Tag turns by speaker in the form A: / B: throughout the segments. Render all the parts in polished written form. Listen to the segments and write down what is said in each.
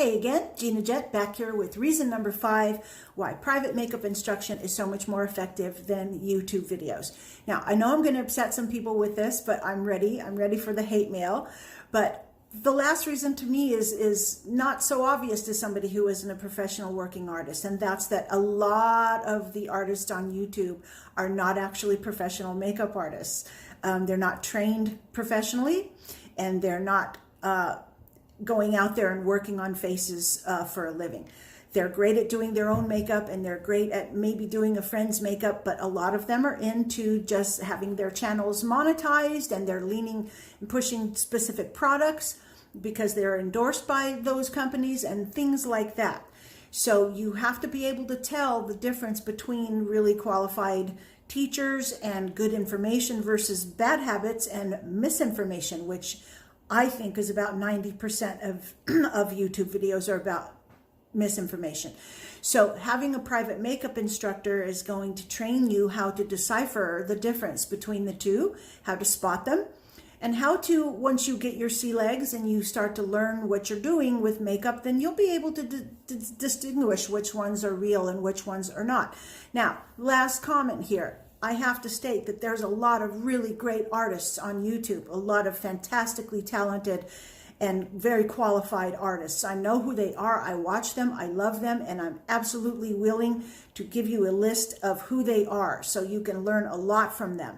A: Hey again, Gina Jet back here with reason number 5 why private makeup instruction is so much more effective than YouTube videos. Now, I know I'm going to upset some people with this, but I'm ready. I'm ready for the hate mail. But the last reason to me is not so obvious to somebody who isn't a professional working artist, and that's that a lot of the artists on YouTube are not actually professional makeup artists. They're not trained professionally, and they're not going out there and working on faces for a living. They're great at doing their own makeup, and they're great at maybe doing a friend's makeup, but a lot of them are into just having their channels monetized, and they're leaning and pushing specific products because they're endorsed by those companies and things like that. So you have to be able to tell the difference between really qualified teachers and good information versus bad habits and misinformation, which I think is about 90% of YouTube videos are about misinformation. So having a private makeup instructor is going to train you how to decipher the difference between the two, how to spot them, and how to, once you get your sea legs and you start to learn what you're doing with makeup, then you'll be able to distinguish which ones are real and which ones are not. Now, last comment here. I have to state that there's a lot of really great artists on YouTube, a lot of fantastically talented and very qualified artists. I know who they are, I watch them, I love them, and I'm absolutely willing to give you a list of who they are so you can learn a lot from them.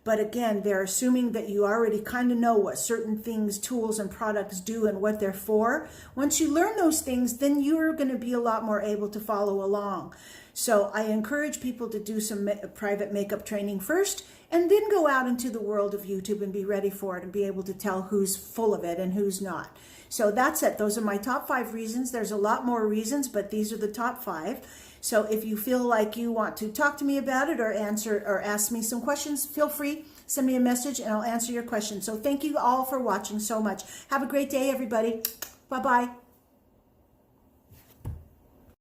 A: But again, they're assuming that you already kind of know what certain things, tools, and products do and what they're for. Once you learn those things, then you're going to be a lot more able to follow along. So I encourage people to do some private makeup training first, and then go out into the world of YouTube and be ready for it and be able to tell who's full of it and who's not. So that's it. Those are my top 5 reasons. There's a lot more reasons, but these are the top 5. So if you feel like you want to talk to me about it or answer or ask me some questions, feel free, send me a message and I'll answer your questions. So thank you all for watching so much. Have a great day, everybody. Bye-bye.